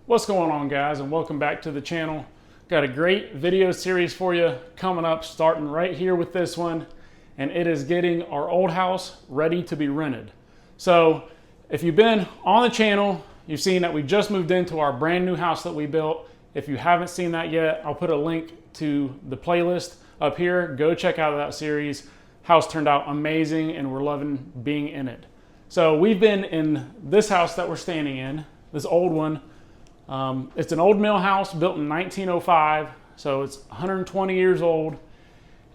What's going on, guys, and welcome back to the channel. Got a great video series for you coming up, starting right here with this one, and it is getting our old house ready to be rented. So if you've been on the channel, you've seen that we just moved into our brand new house that we built. If you haven't seen that yet, I'll put a link to the playlist up here. Go check out that series. House turned out amazing and we're loving being in it. So we've been in this house that we're standing in, this old one. It's an old mill house built in 1905, so it's 120 years old,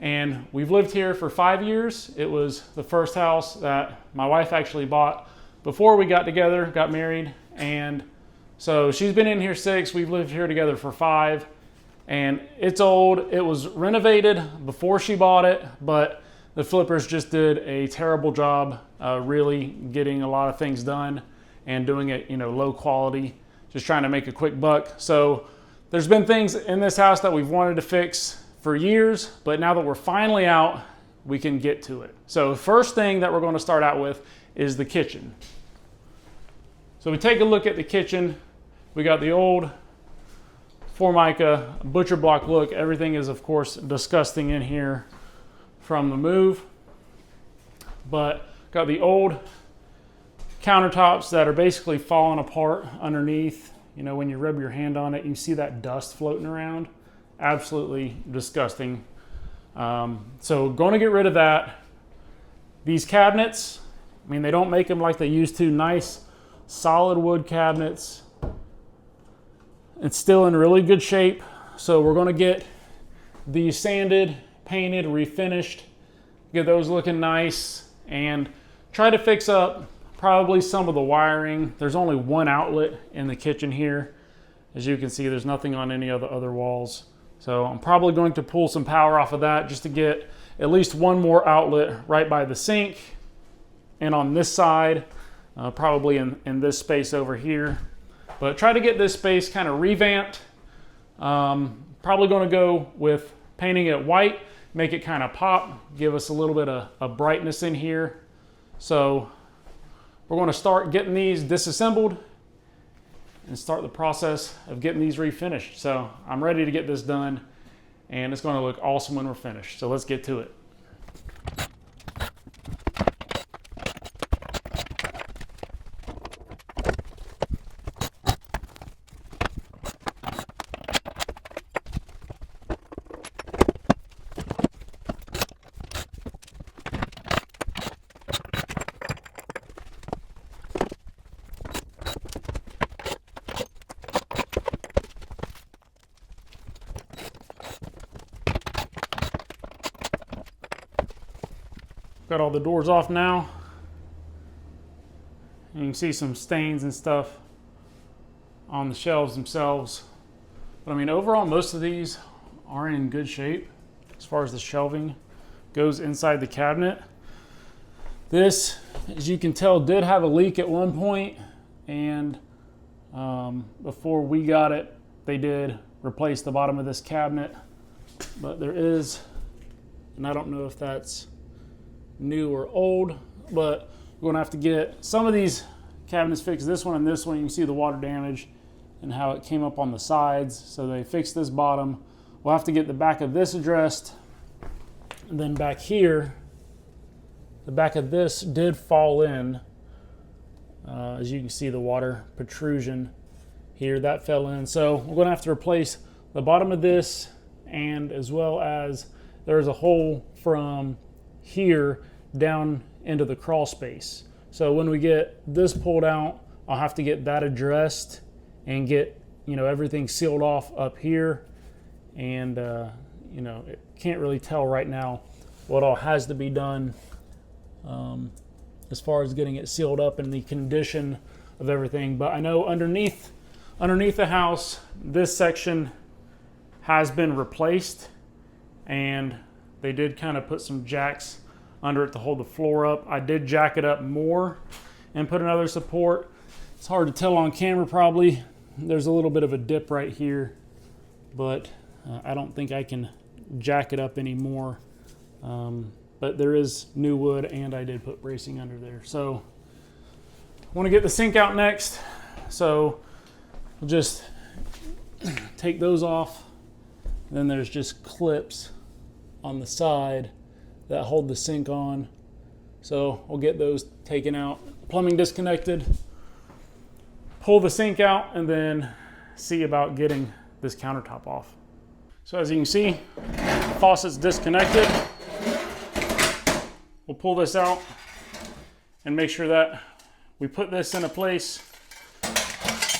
and we've lived here for 5 years. It was the first house that my wife actually bought before we got together, got married, and so she's been in here 6. We've lived here together for 5, and it's old. It was renovated before she bought it, but the flippers just did a terrible job really getting a lot of things done and doing it, low quality. Just trying to make a quick buck. So there's been things in this house that we've wanted to fix for years, but now that we're finally out, we can get to it. So the first thing that we're going to start out with is the kitchen. So we take a look at the kitchen. We got the old Formica butcher block look. Everything is, of course, disgusting in here from the move, but got the old countertops that are basically falling apart underneath. When you rub your hand on it, you see that dust floating around. Absolutely disgusting. So going to get rid of that. These cabinets, they don't make them like they used to. Nice solid wood cabinets. It's still in really good shape. So we're going to get these sanded, painted, refinished, get those looking nice, and try to fix up probably some of the wiring. There's only one outlet in the kitchen here. As you can see, there's nothing on any of the other walls. So I'm probably going to pull some power off of that just to get at least one more outlet right by the sink and on this side, probably in this space over here. But try to get this space kind of revamped. Probably going to go with painting it white, make it kind of pop, give us a little bit of brightness in here. So we're going to start getting these disassembled and start the process of getting these refinished. So I'm ready to get this done, and it's going to look awesome when we're finished. So let's get to it. Got all the doors off now. And you can see some stains and stuff on the shelves themselves. But overall, most of these are in good shape as far as the shelving goes inside the cabinet. This, as you can tell, did have a leak at one point, and before we got it, they did replace the bottom of this cabinet. But there is, and I don't know if that's new or old, but we're going to have to get some of these cabinets fixed. This one and this one, you can see the water damage and how it came up on the sides. So they fixed this bottom. We'll have to get the back of this addressed. And then back here, the back of this did fall in. As you can see, the water protrusion here, that fell in. So we're going to have to replace the bottom of this, and as well as there's a hole from here down into the crawl space. So when we get this pulled out, I'll have to get that addressed and get everything sealed off up here. And it can't really tell right now what all has to be done as far as getting it sealed up and the condition of everything. But I know underneath the house, this section has been replaced, and they did kind of put some jacks under it to hold the floor up. I did jack it up more and put another support. It's hard to tell on camera probably. There's a little bit of a dip right here, but I don't think I can jack it up anymore. But there is new wood, and I did put bracing under there. So I want to get the sink out next. So We'll just take those off. Then there's just clips on the side that hold the sink on. So we'll get those taken out. Plumbing disconnected. Pull the sink out and then see about getting this countertop off. So as you can see, the faucet's disconnected. We'll pull this out and make sure that we put this in a place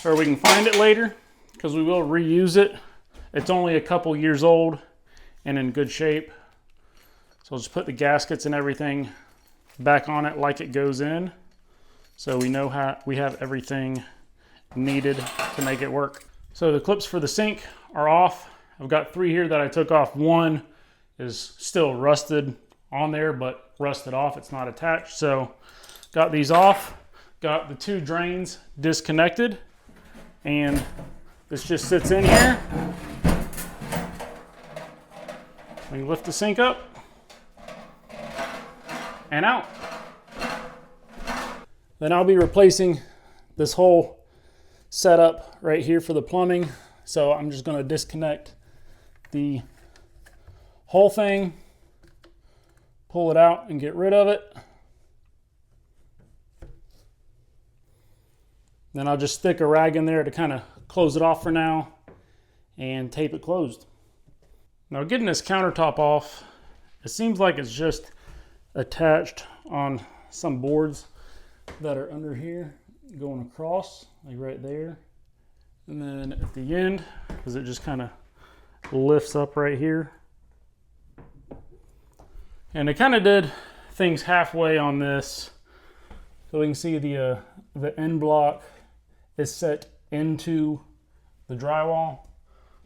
where we can find it later, because we will reuse it. It's only a couple years old and in good shape. So I'll just put the gaskets and everything back on it like it goes in, so we know how we have everything needed to make it work. So the clips for the sink are off. I've got 3 here that I took off. One is still rusted on there, but rusted off, it's not attached. So got these off, got the 2 drains disconnected, and this just sits in here. We lift the sink up and out. Then I'll be replacing this whole setup right here for the plumbing. So I'm just going to disconnect the whole thing, pull it out and get rid of it. Then I'll just stick a rag in there to kind of close it off for now and tape it closed. Now getting this countertop off, it seems like it's just attached on some boards that are under here going across, like right there. And then at the end, because it just kind of lifts up right here. And it kind of did things halfway on this. So we can see the end block is set into the drywall.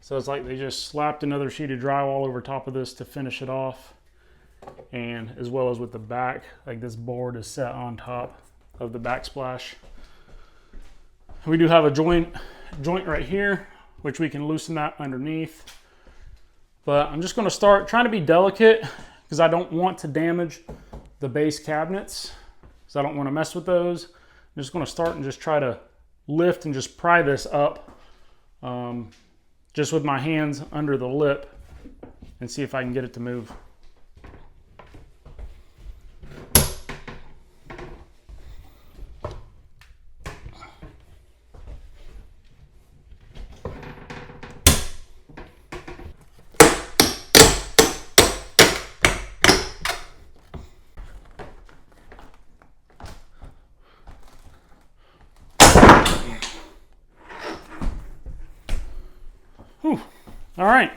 So it's like they just slapped another sheet of drywall over top of this to finish it off. And as well as with the back, like this board is set on top of the backsplash. We do have a joint right here, which we can loosen that underneath. But I'm just going to start trying to be delicate because I don't want to damage the base cabinets, because I don't want to mess with those. I'm just going to start and just try to lift and just pry this up just with my hands under the lip and see if I can get it to move. Whew. All right,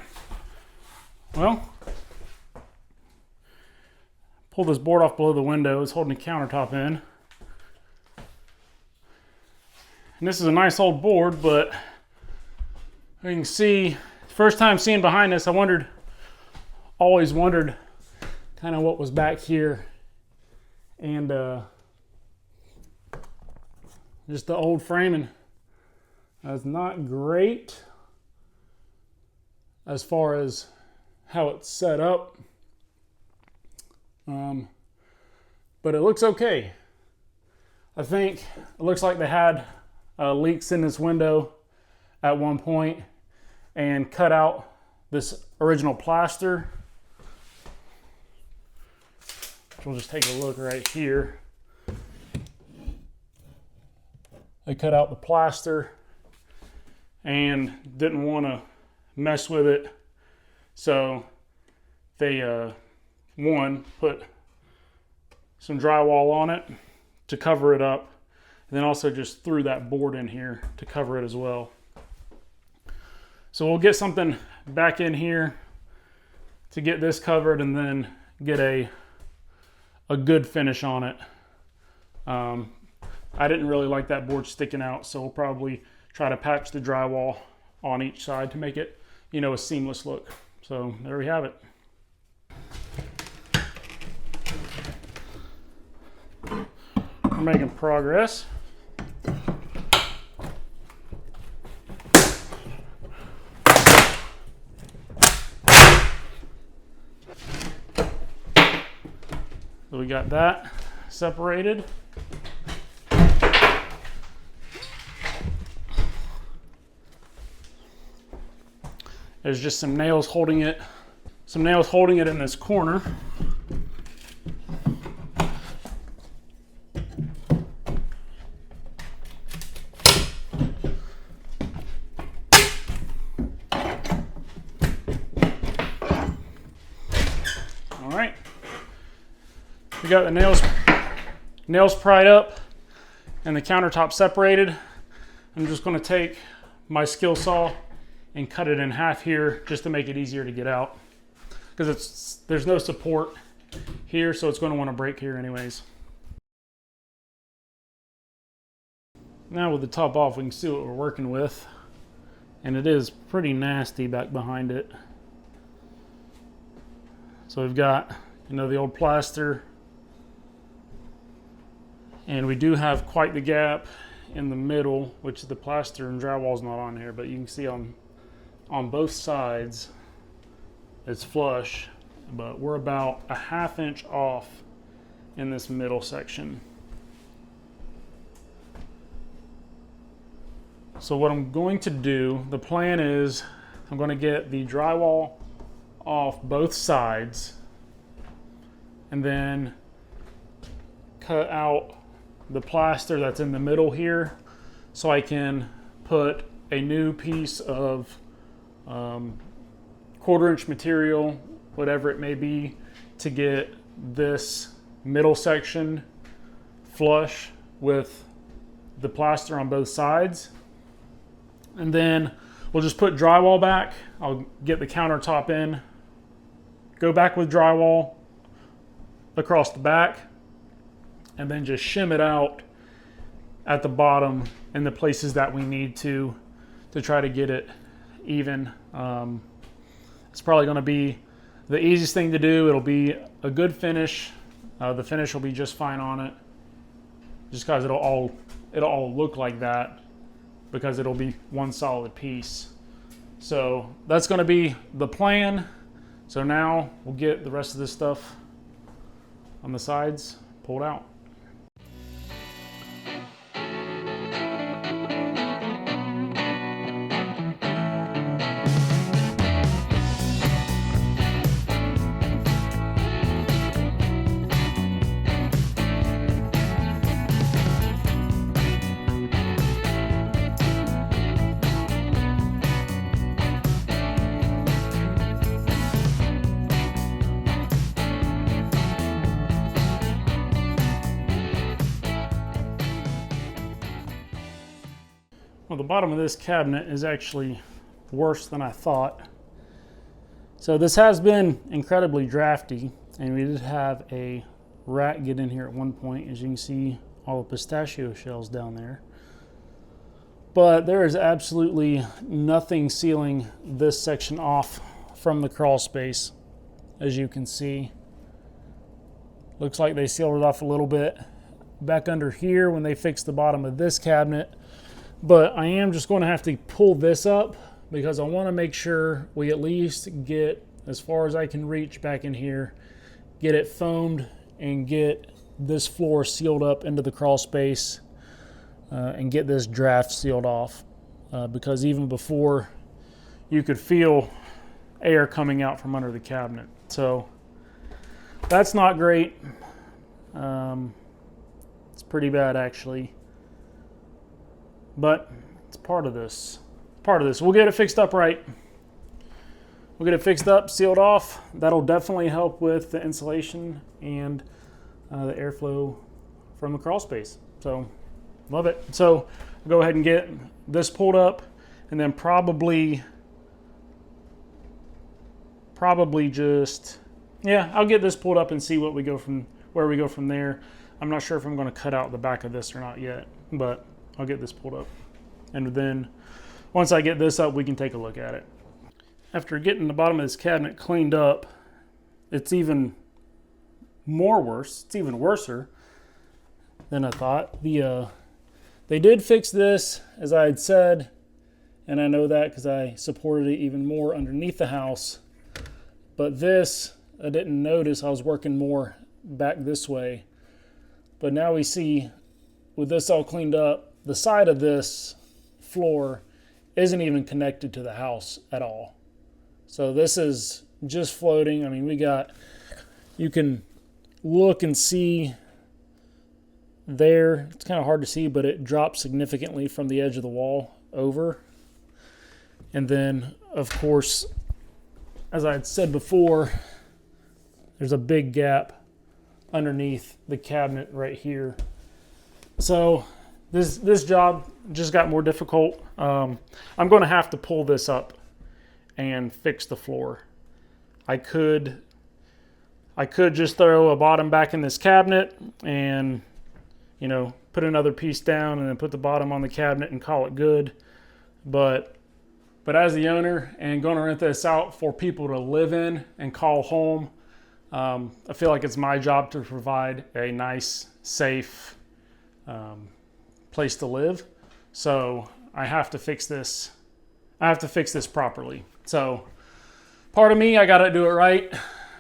well, pull this board off below the window. It's holding the countertop in. And this is a nice old board, but you can see, first time seeing behind this, I always wondered kind of what was back here. And just the old framing is not great as far as how it's set up, but it looks okay. I think it looks like they had leaks in this window at one point and cut out this original plaster. We'll just take a look right here. They cut out the plaster and didn't want to mess with it, so they put some drywall on it to cover it up, and then also just threw that board in here to cover it as well. So we'll get something back in here to get this covered and then get a good finish on it. I didn't really like that board sticking out, so we'll probably try to patch the drywall on each side to make it, a seamless look. So there we have it. We're making progress. So we got that separated. There's just some nails holding it in this corner. All right, we got the nails pried up and the countertop separated. I'm just going to take my skill saw and cut it in half here just to make it easier to get out, because there's no support here, so it's going to want to break here anyways. Now with the top off, we can see what we're working with, and it is pretty nasty back behind it. So we've got, the old plaster, and we do have quite the gap in the middle, which the plaster and drywall is not on here, but you can see on both sides it's flush, but we're about a 1/2 inch off in this middle section. So what I'm going to do, the plan is I'm going to get the drywall off both sides and then cut out the plaster that's in the middle here, so I can put a new piece of 1/4 inch material, whatever it may be, to get this middle section flush with the plaster on both sides. And then we'll just put drywall back. I'll get the countertop in, go back with drywall across the back, and then just shim it out at the bottom in the places that we need to try to get it even. It's probably going to be the easiest thing to do. It'll be a good finish. The finish will be just fine on it, just because it'll all look like that, because it'll be one solid piece. So that's going to be the plan. So now we'll get the rest of this stuff on the sides pulled out. Well, the bottom of this cabinet is actually worse than I thought. So this has been incredibly drafty, and we did have a rat get in here at one point. As you can see, all the pistachio shells down there. But there is absolutely nothing sealing this section off from the crawl space, as you can see. Looks like they sealed it off a little bit back under here when they fixed the bottom of this cabinet. But I am just going to have to pull this up, because I want to make sure we at least get as far as I can reach back in here, get it foamed, and get this floor sealed up into the crawl space, and get this draft sealed off. Because even before, you could feel air coming out from under the cabinet. So that's not great. It's pretty bad, actually. But it's part of this. We'll get it fixed up right. We'll get it fixed up, sealed off. That'll definitely help with the insulation and the airflow from the crawl space. So, love it. So, I'll go ahead and get this pulled up, and then probably just, I'll get this pulled up and see where we go from there. I'm not sure if I'm going to cut out the back of this or not yet, but I'll get this pulled up. And then once I get this up, we can take a look at it. After getting the bottom of this cabinet cleaned up, it's even worse. It's even worser than I thought. They did fix this, as I had said, and I know that because I supported it even more underneath the house. But this, I didn't notice. I was working more back this way. But now we see, with this all cleaned up, the side of this floor isn't even connected to the house at all. So this is just floating. I mean, you can look and see there. It's kind of hard to see, but it drops significantly from the edge of the wall over. And then, of course, as I had said before, there's a big gap underneath the cabinet right here. So this job just got more difficult. I'm going to have to pull this up and fix the floor. I could just throw a bottom back in this cabinet and, you know, put another piece down and then put the bottom on the cabinet and call it good. But as the owner and going to rent this out for people to live in and call home, I feel like it's my job to provide a nice, safe place to live. So I have to fix this. I have to fix this properly. So part of me, I got to do it right.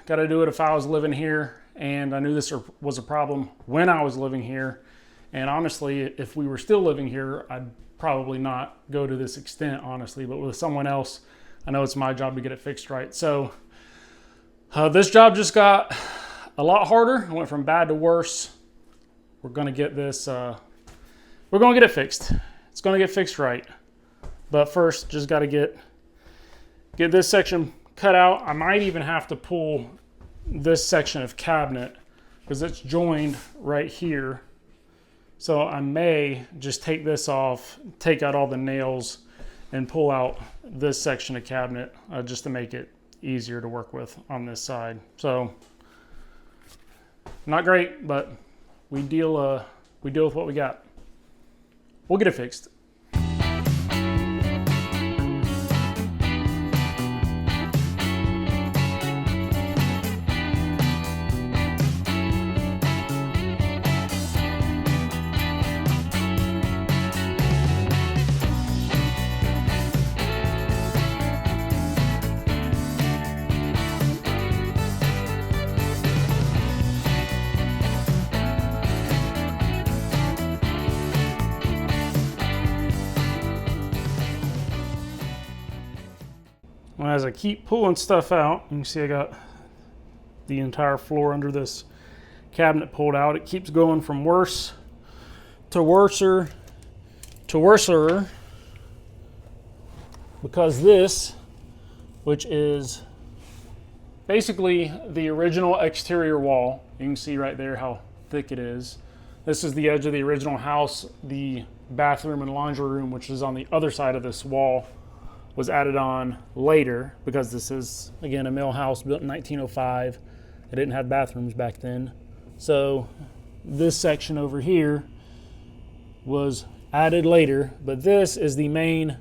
Got to do it if I was living here. And I knew this was a problem when I was living here. And honestly, if we were still living here, I'd probably not go to this extent, honestly. But with someone else, I know it's my job to get it fixed right. So this job just got a lot harder. It went from bad to worse. We're going to get this, we're going to get it fixed. It's going to get fixed right. But first, just got to get this section cut out. I might even have to pull this section of cabinet because it's joined right here. So I may just take this off, take out all the nails, and pull out this section of cabinet just to make it easier to work with on this side. So not great, but we deal with what we got. We'll get it fixed. As I keep pulling stuff out, you can see I got the entire floor under this cabinet pulled out. It keeps going from worse to worser to worser because this, which is basically the original exterior wall, you can see right there how thick it is. This is the edge of the original house. The bathroom and laundry room, which is on the other side of this wall, was added on later because this is, again, a mill house built in 1905. It didn't have bathrooms back then. So this section over here was added later, but this is the main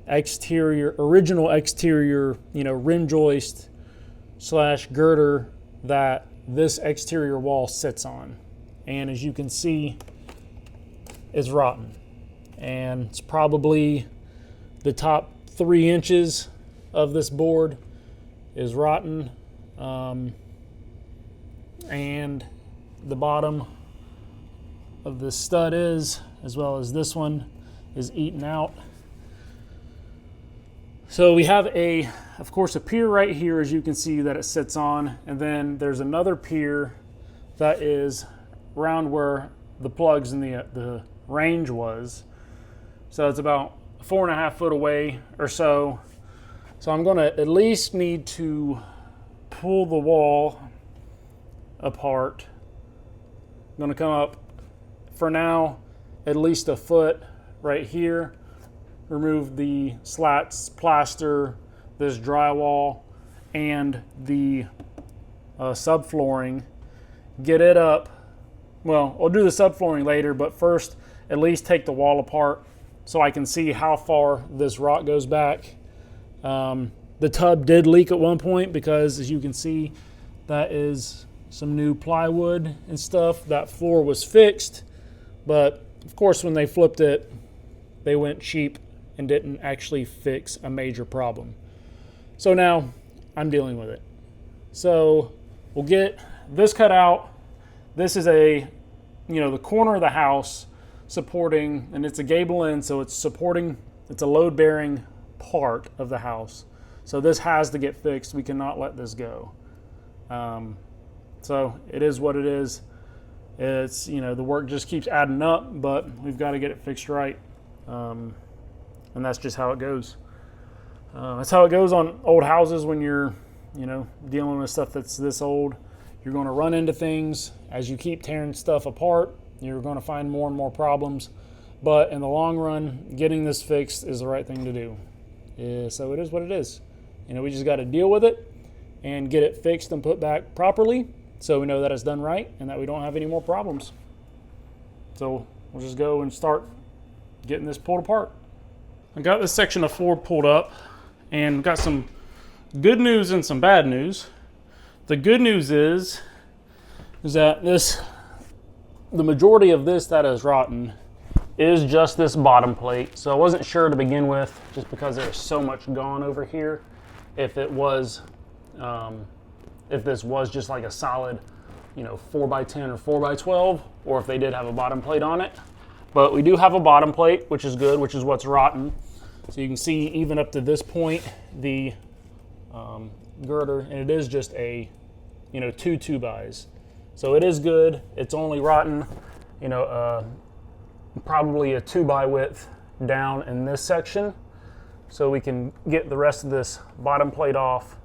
exterior, original exterior, rim joist / girder that this exterior wall sits on. And as you can see, it's rotten. And it's probably the top 3 inches of this board is rotten, and the bottom of this stud is, as well as this one, is eaten out. So we have of course, a pier right here, as you can see that it sits on, and then there's another pier that is around where the plugs in the range was. So it's about 4.5 foot away or so. So I'm going to at least need to pull the wall apart. I'm going to come up, for now, at least a foot right here. Remove the slats, plaster, this drywall, and the subflooring. Get it up. Well, I'll do the subflooring later, but first, at least take the wall apart so I can see how far this rock goes back. The tub did leak at one point because, as you can see, that is some new plywood and stuff. That floor was fixed, but of course when they flipped it, they went cheap and didn't actually fix a major problem. So now I'm dealing with it. So we'll get this cut out. This is the corner of the house supporting, and it's a gable end, so it's supporting, it's a load-bearing part of the house. So this has to get fixed. We cannot let this go. So it is what it is. It's, you know, the work just keeps adding up, but we've got to get it fixed right. And that's just how it goes. That's how it goes on old houses when you're, you know, dealing with stuff that's this old. You're going to run into things. As you keep tearing stuff apart, you're going to find more and more problems. But in the long run, getting this fixed is the right thing to do. So it is what it is. You know, we just got to deal with it and get it fixed and put back properly so we know that it's done right and that we don't have any more problems. So we'll just go and start getting this pulled apart. I got this section of floor pulled up and got some good news and some bad news. The good news is that the majority of this that is rotten is just this bottom plate. So I wasn't sure to begin with, just because there's so much gone over here, if it was, if this was just like a solid, you know, 4x10 or 4x12, or if they did have a bottom plate on it. But we do have a bottom plate, which is good, which is what's rotten. So you can see even up to this point, the girder, and it is just a, you know, 2 2x. So it is good. It's only rotten, you know, probably a 2x width down in this section. So we can get the rest of this bottom plate off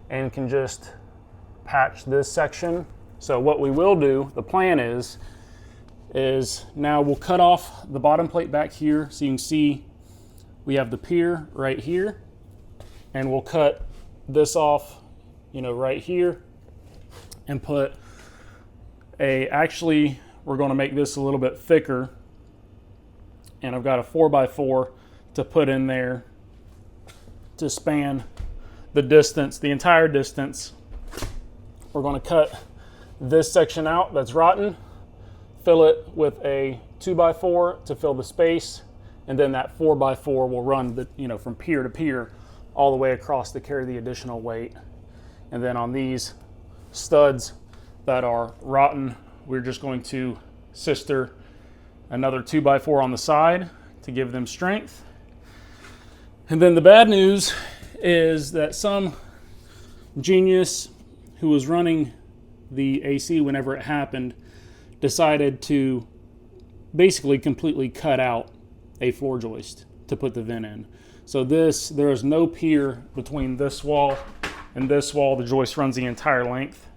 and can just patch this section. So what we will do, the plan is now we'll cut off the bottom plate back here. So you can see we have the pier right here, and we'll cut this off, you know, right here, and put actually we're going to make this a little bit thicker, and I've got a 4x4 to put in there to span the distance, the entire distance. We're going to cut this section out that's rotten, fill it with a 2x4 to fill the space, and then that 4x4 will run the, you know, from pier to pier all the way across to carry the additional weight. And then on these studs that are rotten, we're just going to sister another 2x4 on the side to give them strength. And then the bad news is that some genius who was running the AC whenever it happened decided to basically completely cut out a floor joist to put the vent in. So there is no pier between this wall and this wall. The joist runs the entire length.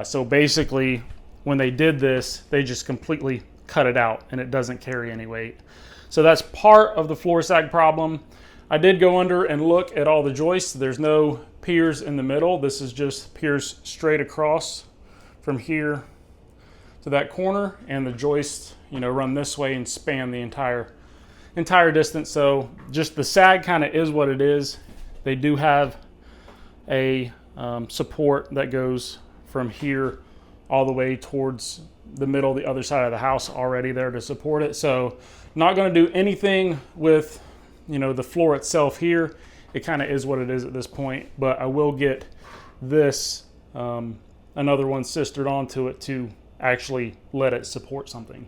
So basically, when they did this, they just completely cut it out, and it doesn't carry any weight. So that's part of the floor sag problem. I did go under and look at all the joists. There's no piers in the middle. This is just piers straight across from here to that corner, and the joists, you know, run this way and span the entire distance. So just the sag kind of is what it is. They do have a support that goes from here all the way towards the middle, the other side of the house already there to support it. So not going to do anything with, you know, the floor itself here. It kind of is what it is at this point, but I will get this another one sistered onto it to actually let it support something.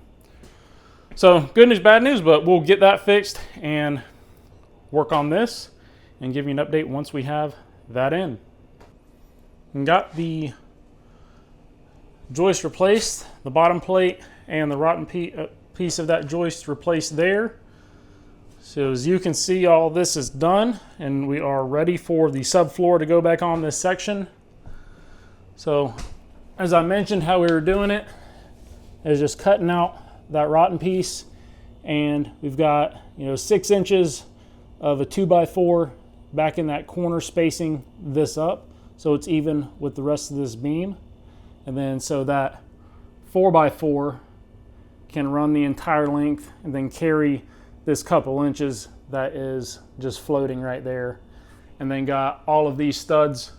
So good news, bad news, but we'll get that fixed and work on this and give you an update once we have that in. And got the joist replaced, the bottom plate and the rotten piece of that joist replaced there. So as you can see, all this is done and we are ready for the subfloor to go back on this section. So as I mentioned, how we were doing it is just cutting out that rotten piece, and we've got, you know, 6 inches of a 2x4 back in that corner spacing this up so it's even with the rest of this beam. And then so that 4x4 can run the entire length and then carry this couple inches that is just floating right there. And then got all of these studs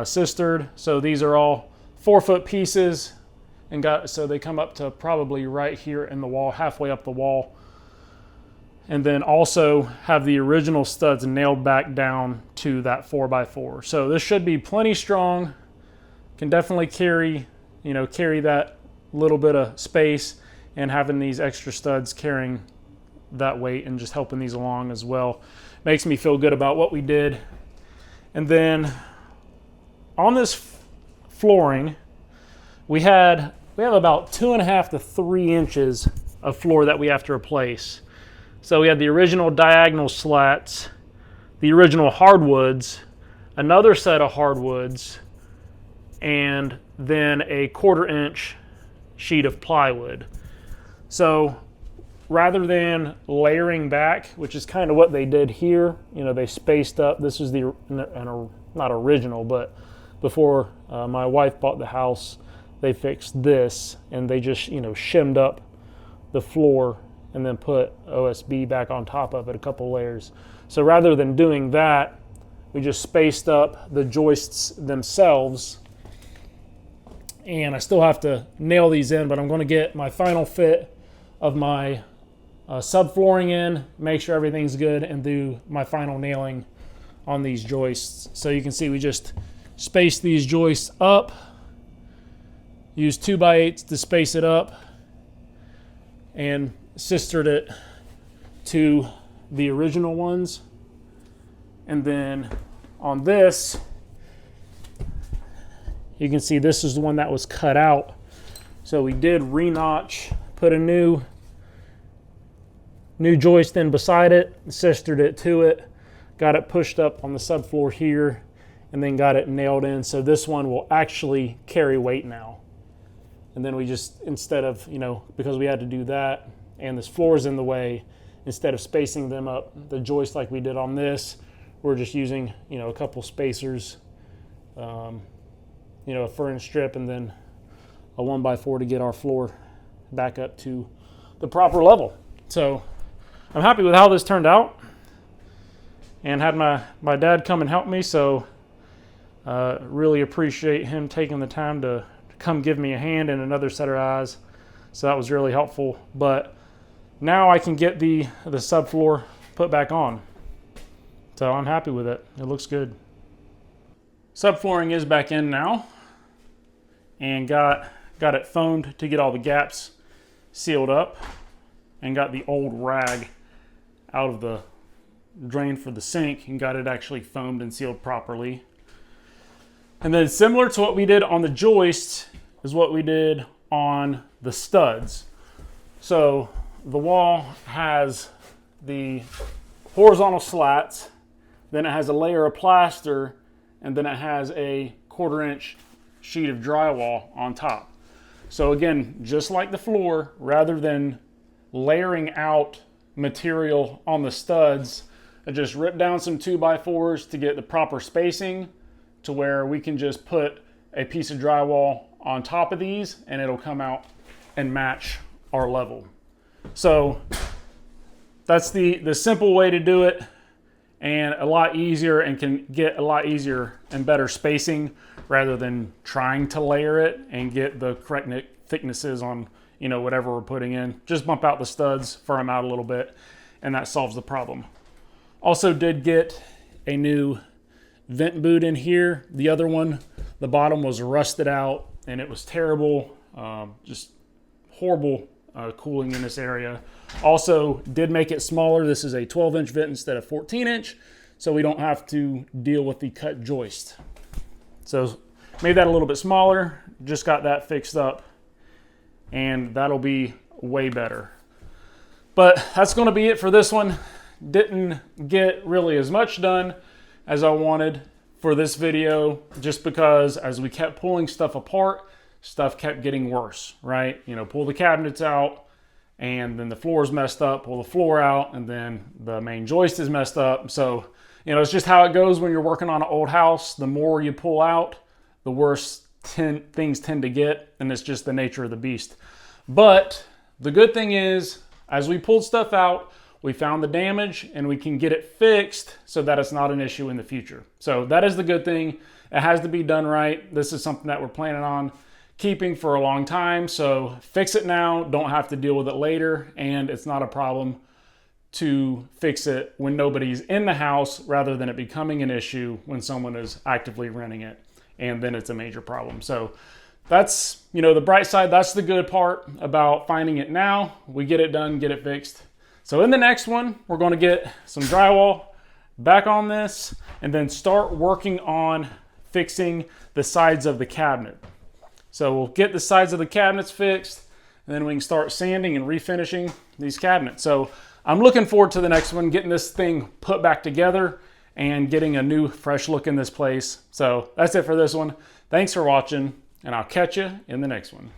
sistered. So these are all 4-foot pieces, and so they come up to probably right here in the wall, halfway up the wall. And then also have the original studs nailed back down to that 4x4. So this should be plenty strong. Can definitely carry that little bit of space, and having these extra studs carrying that weight and just helping these along as well. makes me feel good about what we did. And then on this flooring, we have about 2.5 to 3 inches of floor that we have to replace. So we had the original diagonal slats, the original hardwoods, another set of hardwoods, and then a 1/4 inch sheet of plywood. So rather than layering back, which is kind of what they did here, you know, they spaced up. This is the, not original, but before my wife bought the house, they fixed this, and they just, you know, shimmed up the floor and then put OSB back on top of it, a couple layers. So rather than doing that, we just spaced up the joists themselves. And I still have to nail these in, but I'm going to get my final fit of my subflooring in, make sure everything's good, and do my final nailing on these joists. So you can see we just spaced these joists up, use 2x8s to space it up, and sistered it to the original ones. And then on this, you can see this is the one that was cut out. So we did re-notch, put a new joist in beside it, sistered it to it, got it pushed up on the subfloor here, and then got it nailed in. So this one will actually carry weight now. And then we just, instead of, you know, because we had to do that and this floor is in the way, instead of spacing them up, the joist like we did on this, we're just using, you know, a couple spacers, you know, a furnish strip, and then a 1x4 to get our floor back up to the proper level. So I'm happy with how this turned out, and had my dad come and help me. So really appreciate him taking the time to come give me a hand and another set of eyes. So that was really helpful. But now I can get the subfloor put back on. So I'm happy with it. It looks good. Subflooring is back in now, and got it foamed to get all the gaps sealed up, and got the old rag out of the drain for the sink and got it actually foamed and sealed properly. And then similar to what we did on the joists is what we did on the studs. So the wall has the horizontal slats, then it has a layer of plaster, and then it has a 1/4 inch sheet of drywall on top. So again, just like the floor, rather than layering out material on the studs, I just ripped down some 2x4s to get the proper spacing to where we can just put a piece of drywall on top of these and it'll come out and match our level. So that's the simple way to do it, and a lot easier, and can get a lot easier and better spacing rather than trying to layer it and get the correct thicknesses on, you know, whatever we're putting in. Just bump out the studs, firm out a little bit, and that solves the problem. Also did get a new vent boot in here. The other one, the bottom was rusted out and it was terrible, just horrible cooling in this area. Also did make it smaller. This is a 12-inch vent instead of 14-inch, so we don't have to deal with the cut joist. So made that a little bit smaller, just got that fixed up, and that'll be way better. But that's going to be it for this one. Didn't get really as much done as I wanted for this video, just because as we kept pulling stuff apart, stuff kept getting worse, right? You know, pull the cabinets out, and then the floor's messed up, pull the floor out, and then the main joist is messed up. So, you know, it's just how it goes when you're working on an old house. The more you pull out, the worse things tend to get, and it's just the nature of the beast. But the good thing is, as we pulled stuff out, we found the damage and we can get it fixed so that it's not an issue in the future. So that is the good thing. It has to be done right. This is something that we're planning on keeping for a long time. So fix it now, don't have to deal with it later, and it's not a problem to fix it when nobody's in the house, rather than it becoming an issue when someone is actively renting it, and then it's a major problem. So that's, you know, the bright side. That's the good part about finding it now. We get it done, get it fixed. So in the next one, we're going to get some drywall, back on this and then start working on fixing the sides of the cabinet. So we'll get the sides of the cabinets fixed, and then we can start sanding and refinishing these cabinets. So I'm looking forward to the next one, getting this thing put back together and getting a new fresh look in this place. So that's it for this one. Thanks for watching, and I'll catch you in the next one.